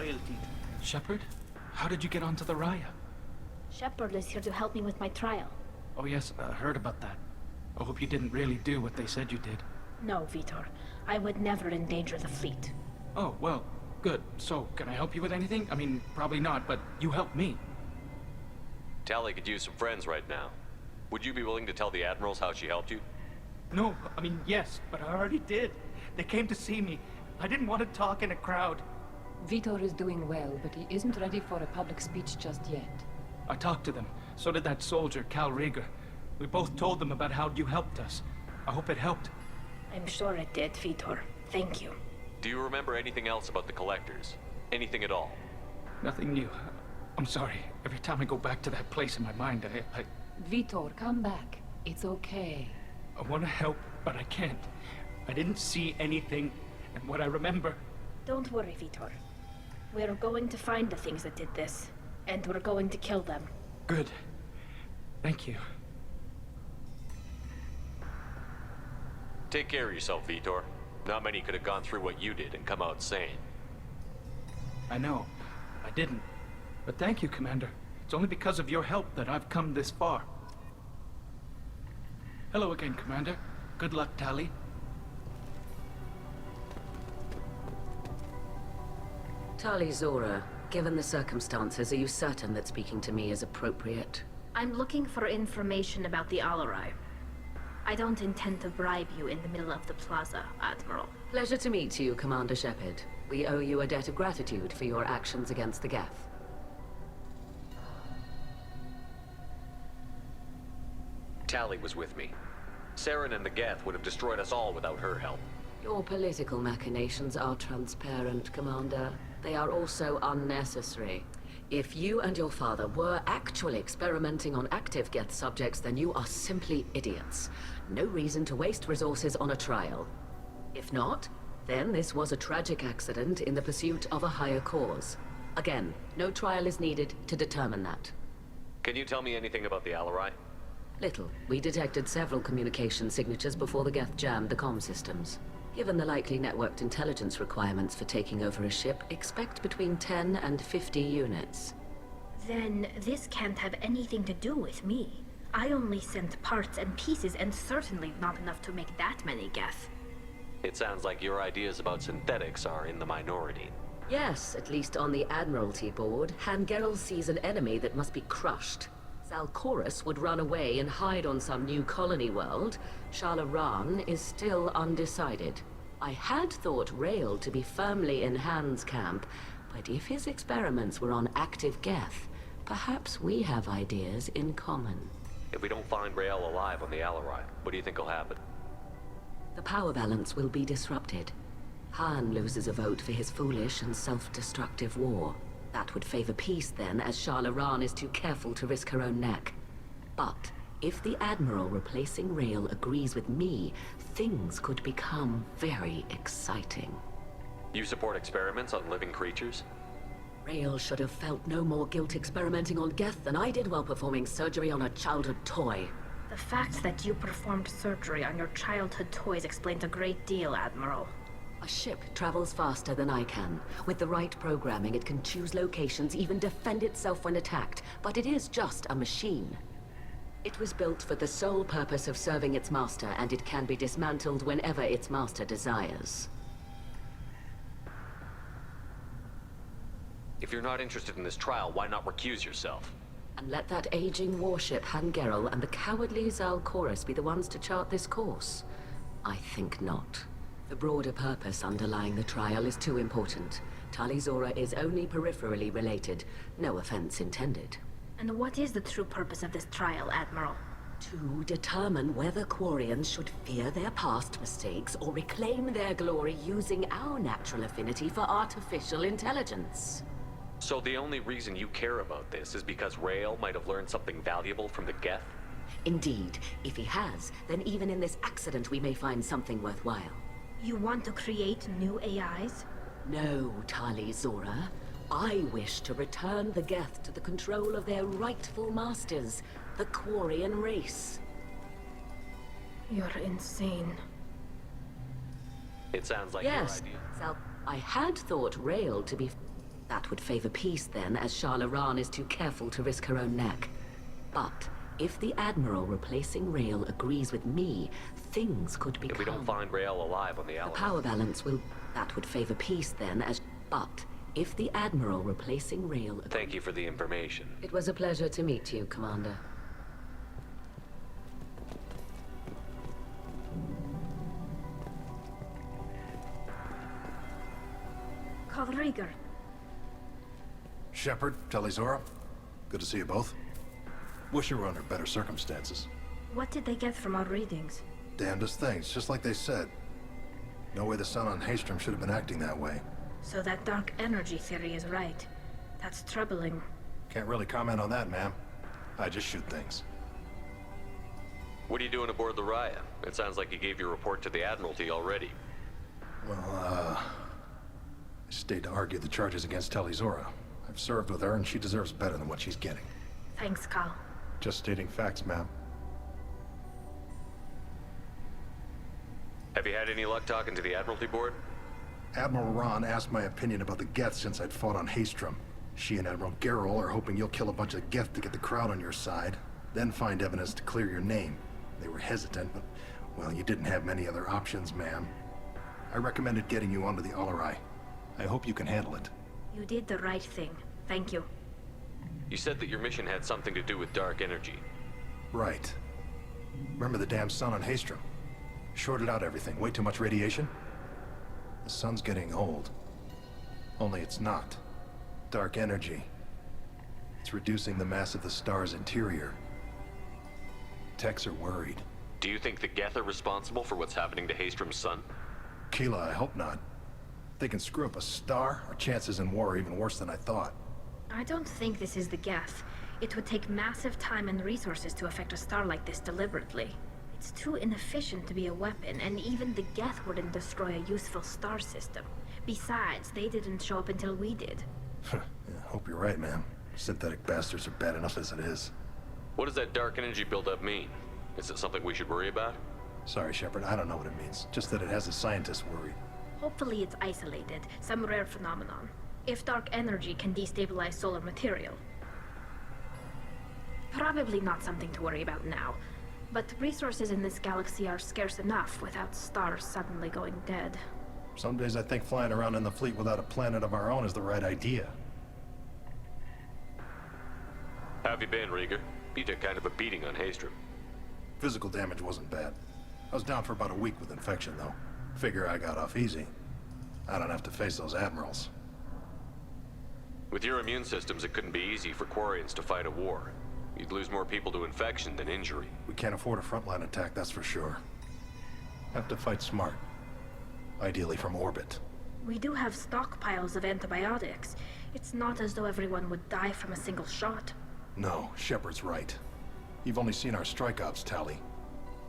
loyalty. Shepard? How did you get onto the Raya? Shepard is here to help me with my trial. Oh yes, I heard about that. I hope you didn't really do what they said you did. No, Vitor. I would never endanger the fleet. Oh, well, good. So, can I help you with anything? I mean, probably not, but you helped me. Tali could use some friends right now. Would you be willing to tell the Admirals how she helped you? No, I mean, yes, but I already did. They came to see me. I didn't want to talk in a crowd. Vitor is doing well, but he isn't ready for a public speech just yet. I talked to them. So did that soldier, Cal Rieger. We both told them about how you helped us. I hope it helped. I'm sure it did, Vitor. Thank you. Do you remember anything else about the Collectors? Anything at all? Nothing new. I'm sorry. Every time I go back to that place in my mind, I Vitor, come back. It's okay. want to help, but I can't. I didn't see anything, and what I remember... Don't worry, Vitor. We're going to find the things that did this, and we're going to kill them. Good. Thank you. Take care of yourself, Vitor. Not many could have gone through what you did and come out sane. I know. I didn't. But thank you, Commander. It's only because of your help that I've come this far. Hello again, Commander. Good luck, Tali. Tali Zora, given the circumstances, are you certain that speaking to me is appropriate? I'm looking for information about the Alarai. I don't intend to bribe you in the middle of the plaza, Admiral. Pleasure to meet you, Commander Shepard. We owe you a debt of gratitude for your actions against the Geth. Tali was with me. Saren and the Geth would have destroyed us all without her help. Your political machinations are transparent, Commander. They are also unnecessary. If you and your father were actually experimenting on active Geth subjects, then you are simply idiots. No reason to waste resources on a trial. If not, then this was a tragic accident in the pursuit of a higher cause. Again, no trial is needed to determine that. Can you tell me anything about the Alarai? Little. We detected several communication signatures before the Geth jammed the comm systems. Given the likely networked intelligence requirements for taking over a ship, expect between 10 and 50 units. Then this can't have anything to do with me. I only sent parts and pieces, and certainly not enough to make that many Geth. It sounds like your ideas about synthetics are in the minority. Yes, at least on the Admiralty board, Hangerel sees an enemy that must be crushed. Zalcorus would run away and hide on some new colony world. Shala is still undecided. I had thought Rael to be firmly in Han's camp, but if his experiments were on active Geth, perhaps we have ideas in common. If we don't find Rael alive on the Alarai, what do you think will happen? The power balance will be disrupted. Han loses a vote for his foolish and self-destructive war. That would favor peace then, as Shala is too careful to risk her own neck. But if the Admiral replacing Rael agrees with me, things could become very exciting. You support experiments on living creatures? Rael should have felt no more guilt experimenting on Geth than I did while performing surgery on a childhood toy. The fact that you performed surgery on your childhood toys explains a great deal, Admiral. A ship travels faster than I can. With the right programming, it can choose locations, even defend itself when attacked. But it is just a machine. It was built for the sole purpose of serving its master, and it can be dismantled whenever its master desires. If you're not interested in this trial, why not recuse yourself? And let that aging warship Hangerel and the cowardly Zalcorus be the ones to chart this course? I think not. The broader purpose underlying the trial is too important. Tali Zora is only peripherally related. No offense intended. And what is the true purpose of this trial, Admiral? To determine whether Quarians should fear their past mistakes or reclaim their glory using our natural affinity for artificial intelligence. So the only reason you care about this is because Rael might have learned something valuable from the Geth? Indeed. If he has, then even in this accident we may find something worthwhile. You want to create new AIs? No, Tali Zora. I wish to return the Geth to the control of their rightful masters, the Quarian race. You're insane. It sounds like Yes, your idea. I had thought Rael to be... That would favor peace then, as Shah Laran is too careful to risk her own neck. But if the Admiral replacing Rael agrees with me, things could become... If we don't find Rael alive on the The Alamo... power balance will... That would favor peace then, as... But if the Admiral replacing Rael... Thank you for the information. It was a pleasure to meet you, Commander. Carl Rieger. Shepard, Talizora, good to see you both. Wish you were under better circumstances. What did they get from our readings? Damnedest things, just like they said. No way the sun on Haestrom should have been acting that way. So that dark energy theory is right. That's troubling. Can't really comment on that, ma'am. I just shoot things. What are you doing aboard the Raya? It sounds like you gave your report to the Admiralty already. Well, I stayed to argue the charges against Talizora. I've served with her, and she deserves better than what she's getting. Thanks, Carl. Just stating facts, ma'am. Have you had any luck talking to the Admiralty board? Admiral Ron asked my opinion about the Geth since I'd fought on Haestrom. She and Admiral Gerrel are hoping you'll kill a bunch of Geth to get the crowd on your side, then find evidence to clear your name. They were hesitant, but, well, you didn't have many other options, ma'am. I recommended getting you onto the Alarai. I hope you can handle it. You did the right thing. Thank you. You said that your mission had something to do with dark energy. Right. Remember the damn sun on Haestrom? Shorted out everything. Way too much radiation? The sun's getting old. Only it's not. Dark energy. It's reducing the mass of the star's interior. Techs are worried. Do you think the Geth are responsible for what's happening to Haestrom's sun? Keela, I hope not. If they can screw up a star, our chances in war are even worse than I thought. I don't think this is the Geth. It would take massive time and resources to affect a star like this deliberately. It's too inefficient to be a weapon, and even the Geth wouldn't destroy a useful star system. Besides, they didn't show up until we did. Yeah, hope you're right, man. Synthetic bastards are bad enough as it is. What does that dark energy buildup mean? Is it something we should worry about? Sorry, Shepard, I don't know what it means. Just that it has the scientists worried. Hopefully it's isolated, some rare phenomenon. If dark energy can destabilize solar material. Probably not something to worry about now. But resources in this galaxy are scarce enough without stars suddenly going dead. Some days I think flying around in the fleet without a planet of our own is the right idea. How have you been, Rieger? You took kind of a beating on Haestrom. Physical damage wasn't bad. I was down for about a week with infection, though. Figure I got off easy. I don't have to face those admirals. With your immune systems, it couldn't be easy for Quarians to fight a war. You'd lose more people to infection than injury. We can't afford a frontline attack, that's for sure. Have to fight smart. Ideally from orbit. We do have stockpiles of antibiotics. It's not as though everyone would die from a single shot. No, Shepard's right. You've only seen our strike ops tally.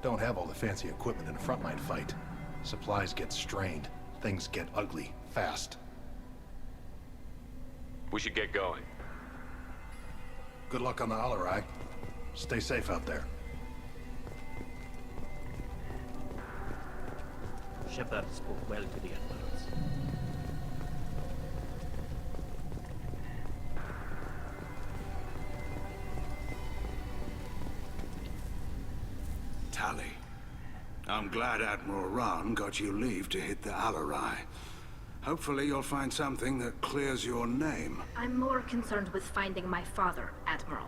Don't have all the fancy equipment in a frontline fight. Supplies get strained. Things get ugly, fast. We should get going. Good luck on the Alarai. Stay safe out there. Shepard spoke well to the admirals. Tali, I'm glad Admiral Ran got you leave to hit the Alarai. Hopefully you'll find something that clears your name. I'm more concerned with finding my father, Admiral.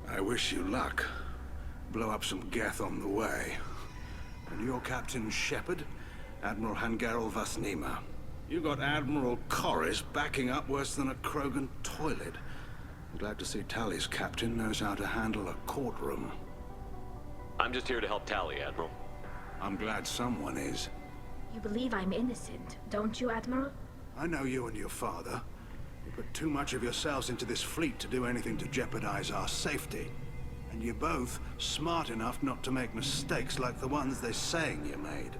I wish you luck. Blow up some Geth on the way. And your Captain Shepard? Admiral Hangarel Vasnima. You got Admiral Corris backing up worse than a Krogan toilet. I'm glad to see Tali's captain knows how to handle a courtroom. I'm just here to help Tali, Admiral. I'm glad someone is. You believe I'm innocent, don't you, Admiral? I know you and your father. You put too much of yourselves into this fleet to do anything to jeopardize our safety. And you're both smart enough not to make mistakes like the ones they're saying you made.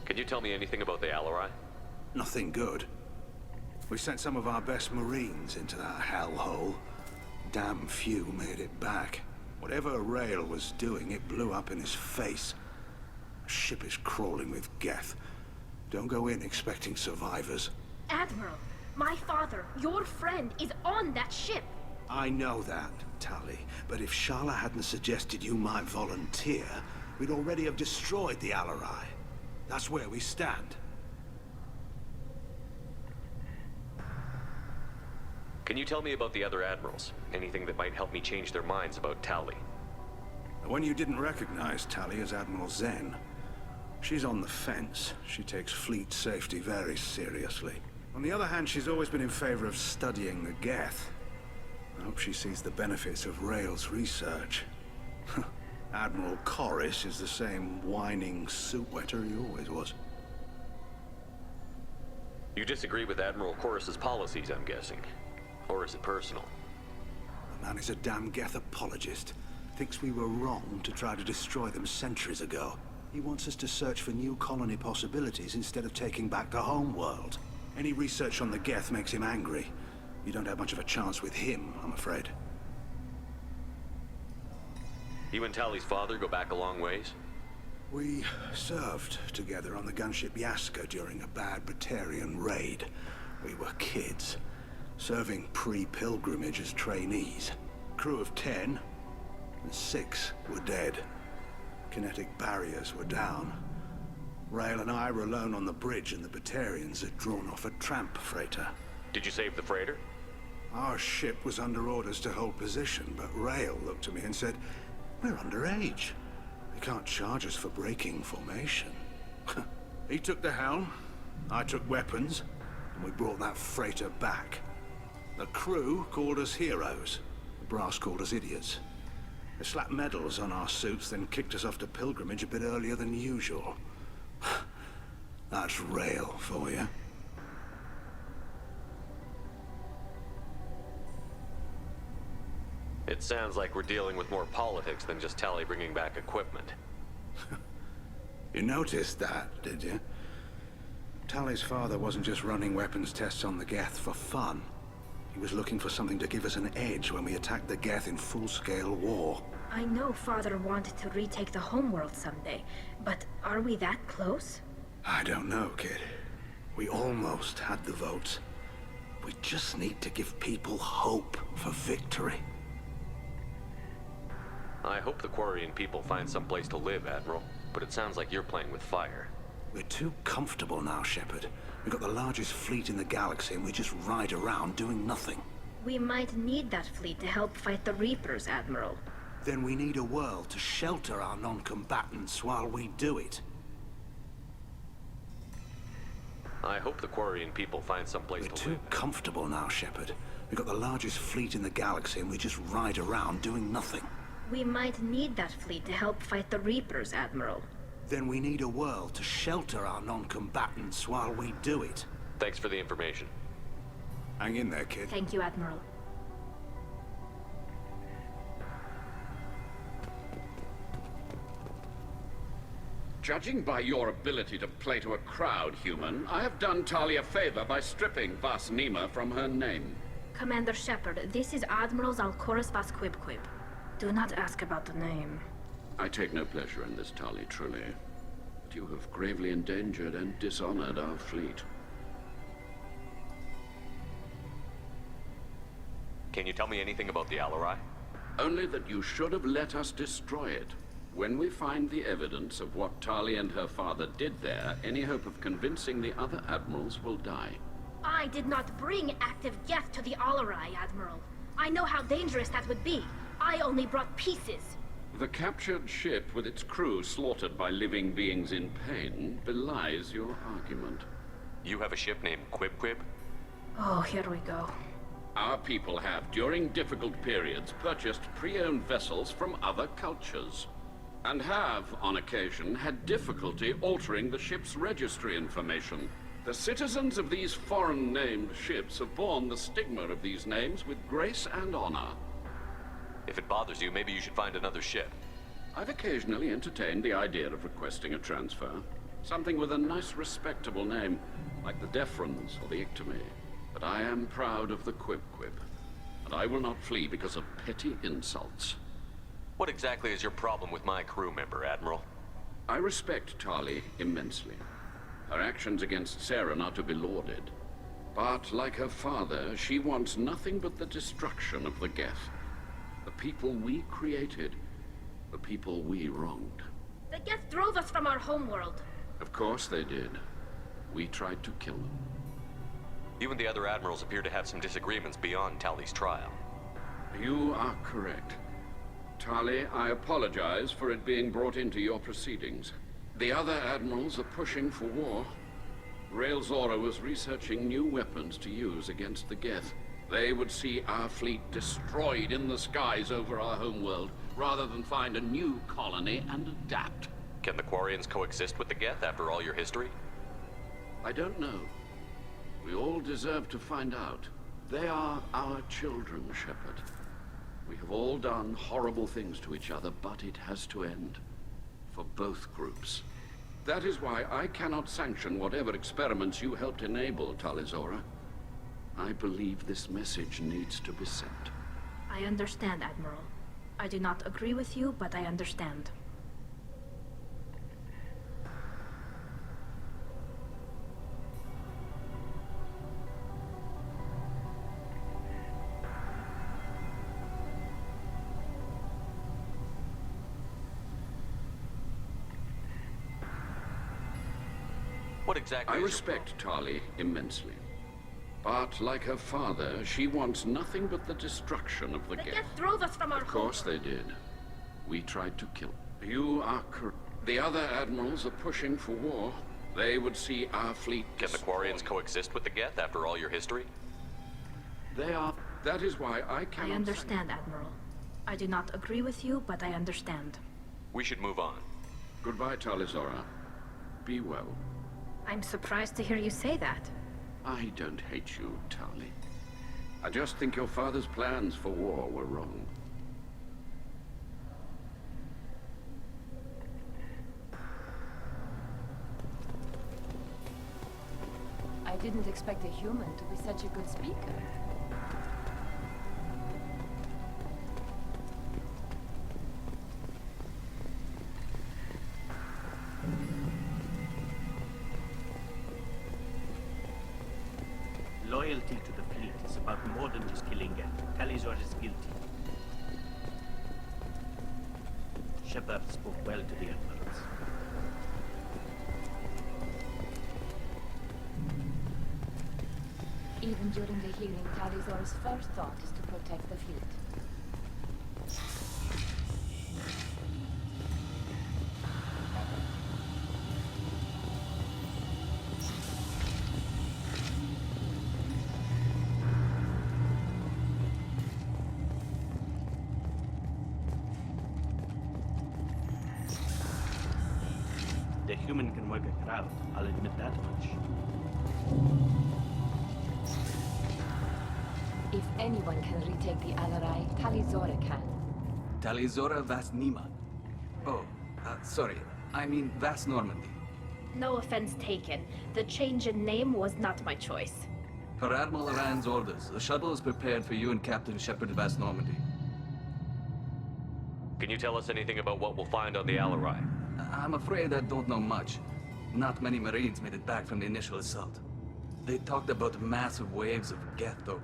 Can you tell me anything about the Alarai? Nothing good. We sent some of our best Marines into that hellhole. Damn few made it back. Whatever Rael was doing, it blew up in his face. The ship is crawling with Geth. Don't go in expecting survivors. Admiral, My father, your friend, is on that ship. I know that, Tali, but if Shala hadn't suggested you might volunteer, we'd already have destroyed the Alarai. That's where we stand. Can you tell me about the other admirals? Anything that might help me change their minds about Tali? The one you didn't recognize, Tali, is Admiral Zen. She's on the fence. She takes fleet safety very seriously. On the other hand, she's always been in favor of studying the Geth. I hope she sees the benefits of Rael's research. Admiral Corris is the same whining suit wetter he always was. You disagree with Admiral Corris's policies, I'm guessing. Or is it personal? The man is a damn Geth apologist. Thinks we were wrong to try to destroy them centuries ago. He wants us to search for new colony possibilities instead of taking back the homeworld. Any research on the Geth makes him angry. You don't have much of a chance with him, I'm afraid. You and Tali's father go back a long ways? We served together on the gunship Yaska during a bad Batarian raid. We were kids, serving pre-pilgrimage as trainees. Crew of 10, and 6 were dead. Kinetic barriers were down. Rael and I were alone on the bridge, and the Batarians had drawn off a tramp freighter. Did you save the freighter? Our ship was under orders to hold position, but Rael looked at me and said, "We're underage. They can't charge us for breaking formation." He took the helm, I took weapons, and we brought that freighter back. The crew called us heroes. The brass called us idiots. They slapped medals on our suits, then kicked us off to pilgrimage a bit earlier than usual. That's Rael for you. It sounds like we're dealing with more politics than just Tali bringing back equipment. You noticed that, did you? Tali's father wasn't just running weapons tests on the Geth for fun. He was looking for something to give us an edge when we attacked the Geth in full-scale war. I know Father wanted to retake the homeworld someday, but are we that close? I don't know, kid. We almost had the votes. We just need to give people hope for victory. I hope the Quarian people find some place to live, Admiral. But it sounds like you're playing with fire. We're too comfortable now, Shepard. We've got the largest fleet in the galaxy and we just ride around doing nothing. We might need that fleet to help fight the Reapers, Admiral. Then we need a world to shelter our non-combatants while we do it. I hope the Quarian people find some place We're to too live. comfortable now, Shepard. We've got the largest fleet in the galaxy and we just ride around doing nothing. We might need that fleet to help fight the Reapers, Admiral. Then we need a world to shelter our non-combatants while we do it. Thanks for the information. Hang in there, kid. Thank you, Admiral. Judging by your ability to play to a crowd, human, I have done Tali a favor by stripping Vas Nima from her name. Commander Shepard, this is Admiral Zalkoris Vasquibquib. Do not ask about the name. I take no pleasure in this, Tali, truly. But you have gravely endangered and dishonored our fleet. Can you tell me anything about the Alarai? Only that you should have let us destroy it. When we find the evidence of what Tali and her father did there, any hope of convincing the other admirals will die. I did not bring active Geth to the Alarai, Admiral. I know how dangerous that would be. I only brought pieces. The captured ship with its crew slaughtered by living beings in pain belies your argument. You have a ship named Quib? Oh, here we go. Our people have, during difficult periods, purchased pre-owned vessels from other cultures. And have, on occasion, had difficulty altering the ship's registry information. The citizens of these foreign-named ships have borne the stigma of these names with grace and honor. If it bothers you, maybe you should find another ship. I've occasionally entertained the idea of requesting a transfer. Something with a nice, respectable name, like the Defrons or the Ictomy. But I am proud of the Quib, and I will not flee because of petty insults. What exactly is your problem with my crew member, Admiral? I respect Tali immensely. Her actions against Saren are to be lauded. But like her father, she wants nothing but the destruction of the Geth. The people we created, the people we wronged. The Geth drove us from our homeworld. Of course they did. We tried to kill them. You and the other admirals appear to have some disagreements beyond Tali's trial. You are correct. Tali, I apologize for it being brought into your proceedings. The other admirals are pushing for war. Rael Zora was researching new weapons to use against the Geth. They would see our fleet destroyed in the skies over our homeworld, rather than find a new colony and adapt. Can the Quarians coexist with the Geth after all your history? I don't know. We all deserve to find out. They are our children, Shepard. We have all done horrible things to each other, but it has to end. For both groups. That is why I cannot sanction whatever experiments you helped enable, Tali Zora. I believe this message needs to be sent. I understand, Admiral. I do not agree with you, but I understand. What exactly I is your respect Tali immensely. But like her father, she wants nothing but the destruction of the The Geth. Geth drove us from our Of course they did. We tried to kill. You are correct. The other admirals are pushing for war. They would see our fleet Can the destroyed. Quarians coexist with the Geth after all your history? They are. That is why I cannot. I understand, Admiral. I do not agree with you, but I understand. We should move on. Goodbye, Tali Zora. Be well. I'm surprised to hear you say that. I don't hate you, Tali. I just think your father's plans for war were wrong. I didn't expect a human to be such a good speaker. Loyalty to the fleet is about more than just killing Geth. Tali Zora is guilty. Shepard spoke well to the admirals. Even during the hearing, Tali Zora's first thought is to protect the fleet. The human can work a crowd, I'll admit that much. If anyone can retake the Alarai, Tali Zora can. Tali Zora Vas Nima. Oh, sorry. I mean Vas Normandy. No offense taken. The change in name was not my choice. Per Admiral Rand's orders, the shuttle is prepared for you and Captain Shepard Vas Normandy. Can you tell us anything about what we'll find on the Alarai? I'm afraid I don't know much. Not many Marines made it back from the initial assault. They talked about massive waves of Geth, though.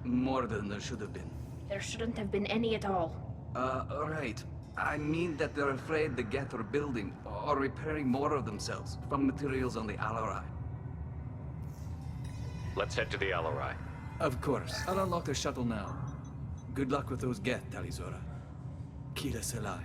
More than there should have been. There shouldn't have been any at all. Right. I mean that they're afraid the Geth are building or repairing more of themselves from materials on the Alarai. Let's head to the Alarai. Of course. I'll unlock the shuttle now. Good luck with those Geth, Tali Zora. Kila Selai.